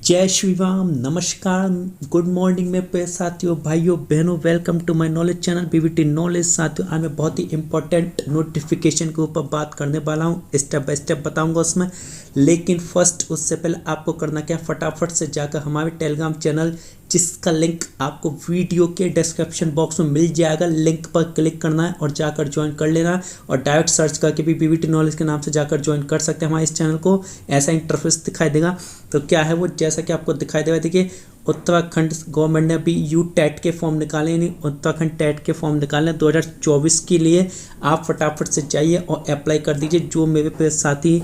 जय श्री राम, नमस्कार, good morning में पे साथियों, भाइयों बहनों, welcome to my knowledge channel PVT knowledge. साथियों आज मैं बहुत ही इंपॉर्टेंट नोटिफिकेशन के ऊपर बात करने वाला हूँ, स्टेप बाय स्टेप बताऊंगा उसमें। लेकिन फर्स्ट उससे पहले आपको करना क्या है, फटाफट से जाकर हमारे टेलीग्राम चैनल जिसका लिंक आपको वीडियो के डिस्क्रिप्शन बॉक्स में मिल जाएगा, लिंक पर क्लिक करना है और जाकर ज्वाइन कर लेना है। और डायरेक्ट सर्च करके भी पीवीटी नॉलेज के नाम से जाकर ज्वाइन कर सकते हैं हमारे इस चैनल को। ऐसा इंटरफेस दिखाई देगा। तो क्या है वो, जैसा कि आपको दिखाई देगा, देखिए उत्तराखंड गवर्नमेंट ने अभी यू टेट के फॉर्म निकाले, यानी उत्तराखंड टेट के फॉर्म निकाले 2024 के लिए। आप फटाफट से जाइए और अप्लाई कर दीजिए। जो मेरे पे साथी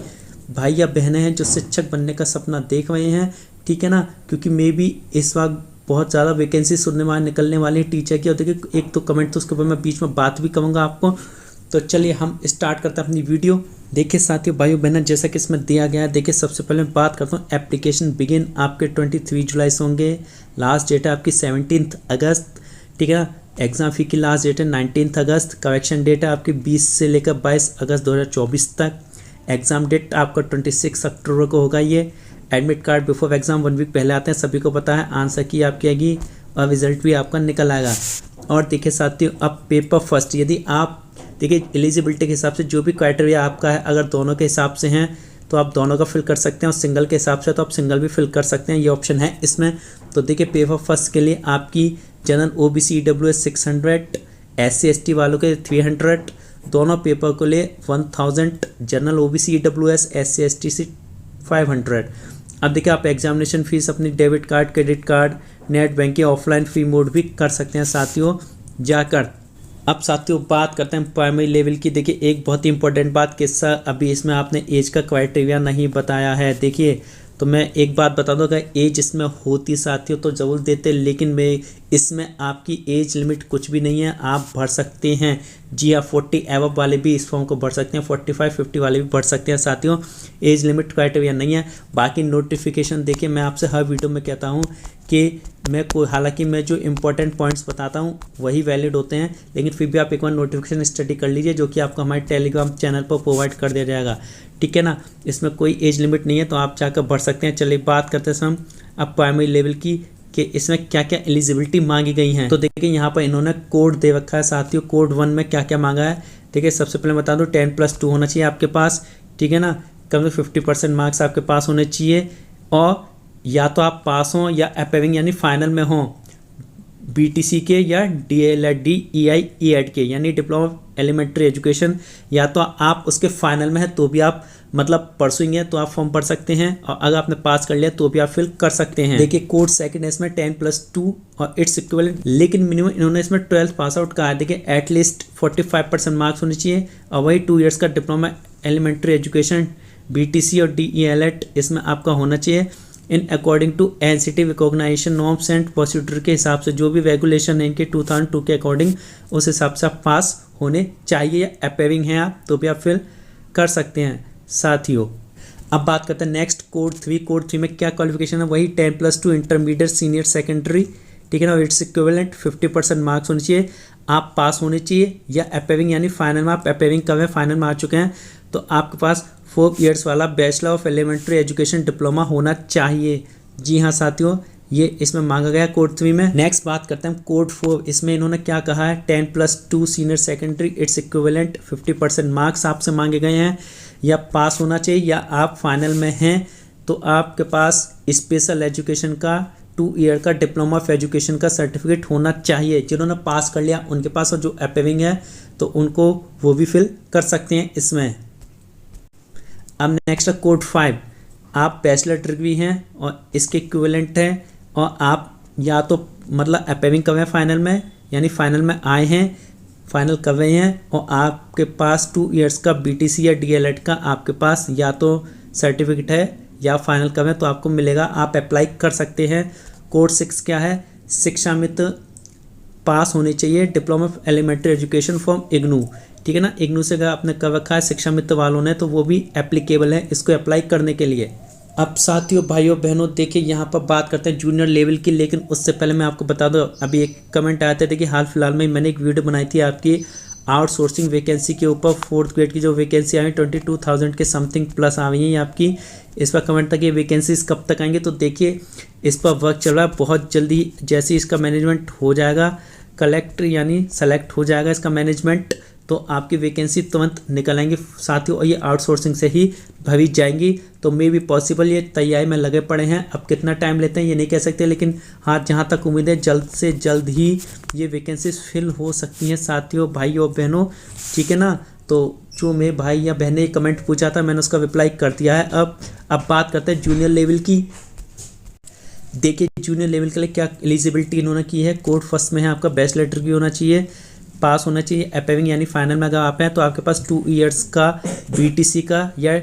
भाई या बहनें हैं जो शिक्षक बनने का सपना देख रहे हैं, ठीक है ना, क्योंकि मे भी इस वक्त बहुत ज़्यादा वैकेंसी सुनने वाले निकलने वाली है टीचर की। और देखिए एक तो कमेंट तो उसके ऊपर मैं बीच में बात भी करूँगा आपको। तो चलिए हम स्टार्ट करते हैं अपनी वीडियो। देखिए साथियों, भाइयों बहनों, जैसा कि इसमें दिया गया है, देखिए सबसे पहले मैं बात करता हूँ। एप्लीकेशन बिगिन आपके 23 जुलाई से होंगे। लास्ट डेट है आपकी 17 अगस्त, ठीक है ना। एग्जाम फी की लास्ट डेट है 19 अगस्त। करेक्शन डेट है आपकी 20 से लेकर 22 अगस्त 2024 तक। एग्जाम डेट आपका 26 अक्टूबर को होगा। ये admit card before exam 1 week पहले आते हैं, सभी को पता है। आंसर की आपकी आएगी और रिजल्ट भी आपका निकल आएगा। और देखिए साथियों, अब पेपर फर्स्ट, यदि आप देखिए एलिजिबिलिटी के हिसाब से जो भी क्राइटेरिया आपका है, अगर दोनों के हिसाब से हैं तो आप दोनों का फिल कर सकते हैं, और सिंगल के हिसाब से तो आप सिंगल भी फिल कर सकते हैं, ये ऑप्शन है इसमें। तो देखिए पेपर फर्स्ट के लिए आपकी general OBC EWS 600, SC ST वालों के 300, दोनों पेपर को लिए 1000, general OBC EWS SC ST से 500। अब देखिए आप एग्जामिनेशन फीस अपनी debit card, credit card, net banking, offline फी मोड भी कर सकते हैं साथियों जाकर। अब साथियों बात करते हैं प्राइमरी लेवल की। देखिए एक बहुत ही इंपॉर्टेंट बात, किस्सा अभी इसमें आपने एज का क्राइटेरिया नहीं बताया है। देखिए तो मैं एक बात बता दूँ, अगर एज इसमें होती साथियों तो ज़रूर देते, लेकिन मैं इसमें आपकी एज लिमिट कुछ भी नहीं है, आप भर सकते हैं। जी हाँ, 40 एवब वाले भी इस फॉर्म को भर सकते हैं, 45-50 वाले भी भर सकते हैं साथियों। एज लिमिट क्राइटेरिया नहीं है। बाकी नोटिफिकेशन देखिए, मैं आपसे हर वीडियो में कहता हूँ कि हालांकि मैं जो इंपॉर्टेंट पॉइंट्स बताता हूँ वही वैलिड होते हैं, लेकिन फिर भी आप एक बार नोटिफिकेशन स्टडी कर लीजिए, जो कि आपको हमारे टेलीग्राम चैनल पर प्रोवाइड कर दिया जाएगा, ठीक है ना। इसमें कोई एज लिमिट नहीं है, तो आप जाकर भर सकते हैं। चलिए बात करते हैं हम अब प्राइमरी लेवल की, कि इसमें क्या क्या एलिजिबिलिटी मांगी गई हैं। तो देखिए यहाँ पर इन्होंने कोड दे रखा है साथियों। कोड 1 में क्या क्या मांगा है, देखिए सबसे पहले बता दूँ 10+2 होना चाहिए आपके पास, ठीक है ना। कम से 50% मार्क्स आपके पास होने चाहिए, और या तो आप पास हों या अपेविंग यानी फाइनल में हों BTC के, या DLED EI EAD के यानी डिप्लोमा एलिमेंट्री एजुकेशन, या तो आप उसके फाइनल में हैं तो भी आप मतलब परसुइंग है तो आप फॉर्म भर सकते हैं, और अगर आपने पास कर लिया तो भी आप फिल कर सकते हैं। देखिए कोड सेकंड है इसमें 10+2 और इट्स इक्विवेलेंट, लेकिन मिनिमम इन्होंने इसमें 12th पास आउट कहा है। देखिए एटलीस्ट 45% मार्क्स होने चाहिए, और वही 2 ईयर्स का डिप्लोमा एलिमेंट्री एजुकेशन BTC और DELED इसमें आपका होना चाहिए in according to NCT recognisation norms and procedure के हिसाब से। जो भी रेगुलेशन है इनके 2002 के अकॉर्डिंग, उस हिसाब से आप पास होने चाहिए, या अपेविंग हैं आप तो भी आप फिल कर सकते हैं साथियों। अब बात करते हैं नेक्स्ट कोड 3। कोड 3 में क्या क्वालिफिकेशन है, वही 10+2 इंटरमीडिएट सीनियर सेकेंडरी, ठीक है ना। इट्स इक्विवेलेंट 50% मार्क्स होने चाहिए, आप पास होने चाहिए, या अपेविंग यानी फाइनल में आप अपेविंग कब है, फाइनल में आ चुके हैं तो आपके पास 4 ईयर्स वाला bachelor of elementary education diploma होना चाहिए। जी हाँ साथियों, ये इसमें मांगा गया कोड 3 में। नेक्स्ट बात करते हैं कोड 4। इसमें इन्होंने क्या कहा है, 10+2 senior secondary its equivalent 50% marks आपसे मांगे गए हैं, या पास होना चाहिए, या आप फाइनल में हैं तो आपके पास स्पेशल एजुकेशन का 2 ईयर का डिप्लोमा ऑफ एजुकेशन का सर्टिफिकेट होना चाहिए। जिन्होंने पास कर लिया उनके पास, और जो अपेविंग है तो उनको वो भी फिल कर सकते हैं इसमें। अब नेक्स्ट है कोड 5। आप बैचलर डिग्री हैं और इसके इक्विवेलेंट हैं, और आप या तो मतलब अपेविंग कर रहे हैं फाइनल में, यानी फाइनल में आए हैं, फाइनल कर रहे हैं, और आपके पास 2 ईयर्स का BTC या DLED का आपके पास या तो सर्टिफिकेट है, या फाइनल कर रहे हैं तो आपको मिलेगा, आप अप्लाई कर सकते हैं। कोड 6 क्या है, शिक्षा मित्र पास होने चाहिए diploma of elementary education from IGNOU, ठीक है ना। IGNOU से अगर आपने कर रखा है शिक्षा मित्र वालों ने तो वो भी एप्लीकेबल है इसको अप्लाई करने के लिए। अब साथियों भाइयों बहनों, देखिए यहाँ पर बात करते हैं जूनियर लेवल की, लेकिन उससे पहले मैं आपको बता दूँ, अभी एक कमेंट आया था। देखिए हाल फिलहाल में मैंने एक वीडियो बनाई थी आपकी आउटसोर्सिंग वैकेंसी के ऊपर 4th ग्रेड की जो वैकेंसी आई 22,000 के समथिंग प्लस आ रही है आपकी। इस पर कमेंट तक ये वैकेंसीज कब तक आएंगे, तो देखिए इस पर वर्क चल रहा है बहुत जल्दी। जैसे इसका मैनेजमेंट हो जाएगा कलेक्ट यानी सेलेक्ट हो जाएगा इसका मैनेजमेंट, तो आपकी वैकेंसी तुरंत निकल आएंगी साथियों, और ये आउटसोर्सिंग से ही भरी जाएंगी। तो मे भी पॉसिबल ये तैयारी में लगे पड़े हैं। अब कितना टाइम लेते हैं ये नहीं कह सकते, लेकिन हाँ जहाँ तक उम्मीद है जल्द से जल्द ही ये वैकेंसीज फिल हो सकती हैं साथियों, भाई और बहनों, ठीक है ना। तो जो मेरे भाई या बहन ने कमेंट पूछा था मैंने उसका रिप्लाई कर दिया है। अब बात करते हैं जूनियर लेवल की। देखिए जूनियर लेवल के लिए क्या एलिजिबिलिटी इन्होंने की है। कोड फर्स्ट में है आपका बैचलर डिग्री होना चाहिए, पास होना चाहिए अपीयरिंग यानी फाइनल में अगर आप हैं तो आपके पास 2 इयर्स का बीटीसी का या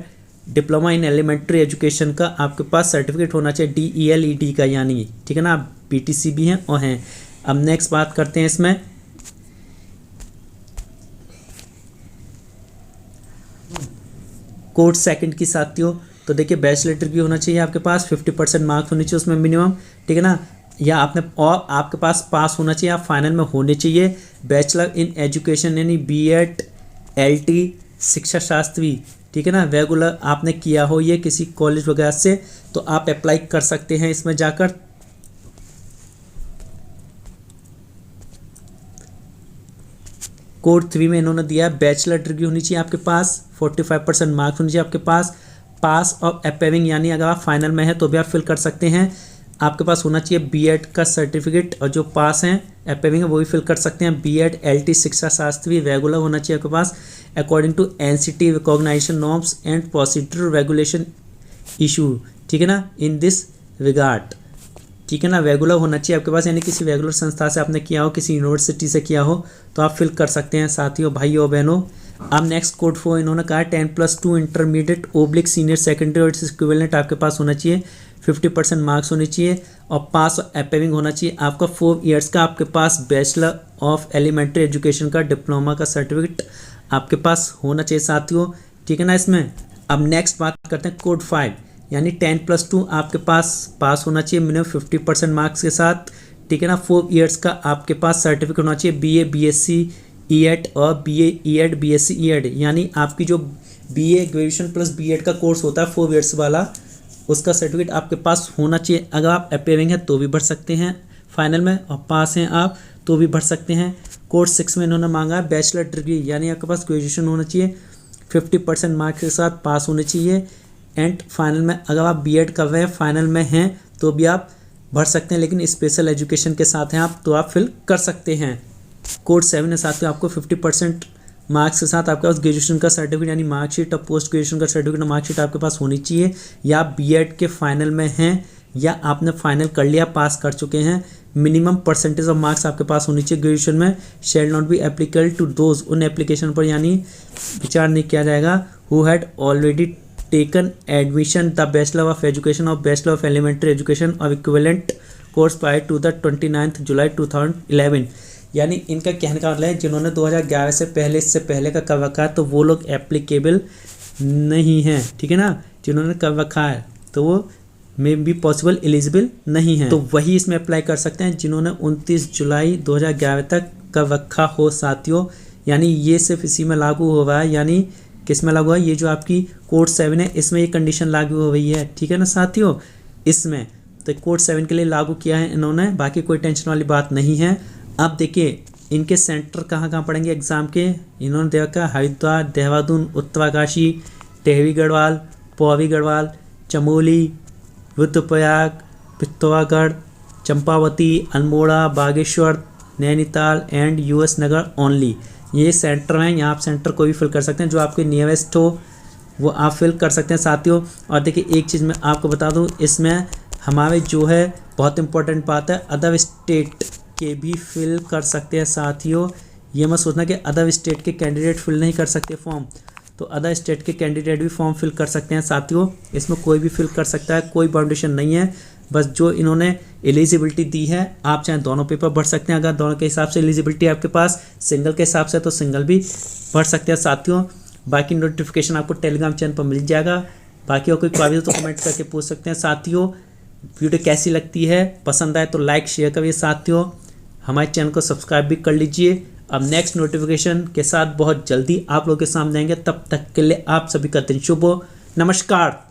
डिप्लोमा इन एलिमेंट्री एजुकेशन का आपके पास सर्टिफिकेट होना चाहिए, DELED का यानी, ठीक है ना। आप बीटीसी भी हैं और हैं। अब नेक्स्ट बात करते हैं इसमें कोड सेकंड की साथियों। तो देखिए बैचलर डिग्री होना चाहिए आपके पास, 50% मार्क्स होने चाहिए उसमें मिनिमम, ठीक है ना। या आपने और आपके पास पास होना चाहिए, आप फाइनल में होने चाहिए। बैचलर इन एजुकेशन यानी BEd LT शिक्षा शास्त्री, ठीक है ना, रेगुलर आपने किया हो ये किसी कॉलेज वगैरह से, तो आप अप्लाई कर सकते हैं इसमें जाकर। कोड 3 में इन्होंने दिया है बैचलर डिग्री होनी चाहिए आपके पास, 45% मार्क्स होनी चाहिए आपके पास, पास और अपीयरिंग यानी अगर आप फाइनल में हैं तो भी आप फिल कर सकते हैं। आपके पास होना चाहिए BEd का सर्टिफिकेट, और जो पास हैं अपीयरिंग है वो भी फिल कर सकते हैं। BEd LT शिक्षा शास्त्री रेगुलर होना चाहिए आपके पास according to NCT recognisation norms and procedure regulation issue, ठीक है ना, इन दिस रिगार्ड, ठीक है ना। रेगुलर होना चाहिए आपके पास, यानी किसी रेगुलर संस्था से आपने किया हो, किसी यूनिवर्सिटी से किया हो, तो आप फिल कर सकते हैं साथियों, भाइयों बहनों। अब नेक्स्ट कोड 4 इन्होंने कहा 10+2 इंटरमीडिएट ओब्लिक सीनियर सेकेंडरी और इक्विवेलेंट आपके पास होना चाहिए, 50% मार्क्स होने चाहिए और पास अपीयरिंग होना चाहिए आपका 4 इयर्स का आपके पास बैचलर ऑफ एलिमेंट्री एजुकेशन का डिप्लोमा का सर्टिफिकेट आपके पास होना चाहिए साथियों, ठीक है ना इसमें। अब नेक्स्ट बात करते हैं कोड 5 यानी 10+2 आपके पास होना चाहिए मिनिमम 50% मार्क्स के साथ, ठीक है ना। 4 इयर्स का आपके पास सर्टिफिकेट होना चाहिए BA BSc EED और BA EED BSc EED, यानी आपकी जो BA ग्रेजुएशन प्लस BEd का कोर्स होता है 4 इयर्स वाला, उसका सर्टिफिकेट आपके पास होना चाहिए। अगर आप अपीयरिंग है तो भी भर सकते हैं फाइनल में, और पास हैं आप तो भी भर सकते हैं। कोर्स 6 में इन्होंने मांगा है बैचलर डिग्री यानी आपके पास ग्रेजुएशन होना चाहिए, 50% मार्क्स के साथ पास होने चाहिए, एंड फाइनल में अगर आप BEd कर रहे हैं फाइनल में हैं तो भी आप भर सकते हैं, लेकिन स्पेशल एजुकेशन के साथ हैं आप तो आप फिल कर सकते हैं। कोड 7 है साथियों, आपको 50% मार्क्स के साथ आपके पास ग्रेजुएशन का सर्टिफिकेट यानी मार्कशीट और पोस्ट ग्रेजुएशन का सर्टिफिकेट और मार्कशीट आपके पास होनी चाहिए, या आप BEd के फाइनल में हैं या आपने फाइनल कर लिया पास कर चुके हैं। मिनिमम परसेंटेज ऑफ मार्क्स आपके पास होनी चाहिए ग्रेजुएशन में। Shall not be applicable to those, उन एप्लीकेशन पर यानी विचार नहीं किया जाएगा who had already taken admission the bachelor of education और बैचलर ऑफ एलिमेंट्री एजुकेशन और equivalent course prior to the 29 जुलाई 2011, यानी इनका कहने का मतलब है जिन्होंने 2011 से पहले इससे पहले का कर रखा है तो वो लोग एप्लीकेबल नहीं हैं, ठीक है ना। जिन्होंने कर रखा है तो वो मे बी पॉसिबल एलिजिबल नहीं है, तो वही इसमें अप्लाई कर सकते हैं जिन्होंने 29 जुलाई 2011 तक कर रखा हो साथियों। यानी ये सिर्फ इसी में लागू हो रहा है, यानी किस में लागू है, ये जो आपकी कोड 7 है इसमें ये कंडीशन लागू हो रही है, ठीक है ना साथियों। इसमें तो कोड 7 के लिए लागू किया है इन्होंने, बाकी कोई टेंशन वाली बात नहीं है। अब देखिए इनके सेंटर कहाँ कहाँ पड़ेंगे एग्ज़ाम के, इन्होंने दे रखा है Haridwar, Dehradun, Uttarkashi, Tehri Garhwal, Pauri Garhwal, Chamoli, Rudraprayag, Pithoragarh, Champavati, Almora, Bageshwar, Nainital and US Nagar only. ये सेंटर हैं, यहाँ आप सेंटर कोई भी फिल कर सकते हैं, जो आपके नियरेस्ट हो वो आप फिल कर सकते हैं साथियों। और देखिए एक चीज़ मैं आपको बता दूँ, इसमें हमारे जो है बहुत इंपॉर्टेंट बात है, अदर स्टेट के भी फिल कर सकते हैं साथियों। ये मत सोचना कि अदर स्टेट के कैंडिडेट फिल नहीं कर सकते फॉर्म, तो अदर स्टेट के कैंडिडेट भी फॉर्म फिल कर सकते हैं साथियों। इसमें कोई भी फिल कर सकता है, कोई बाउंडेशन नहीं है, बस जो इन्होंने एलिजिबिलिटी दी है आप चाहे दोनों पेपर भर सकते हैं। अगर दोनों के हिसाब से एलिजिबिलिटी आपके पास सिंगल के हिसाब से तो सिंगल भी भर सकते हैं साथियों। बाकी नोटिफिकेशन आपको टेलीग्राम चैनल पर मिल जाएगा। बाकी और कोई क्वेरी हो तो कमेंट करके पूछ सकते हैं साथियों। वीडियो कैसी लगती है, पसंद आए तो लाइक शेयर करिए साथियों, हमारे चैनल को सब्सक्राइब भी कर लीजिए। अब नेक्स्ट नोटिफिकेशन के साथ बहुत जल्दी आप लोगों के सामने आएंगे। तब तक के लिए आप सभी का दिन शुभ हो। नमस्कार।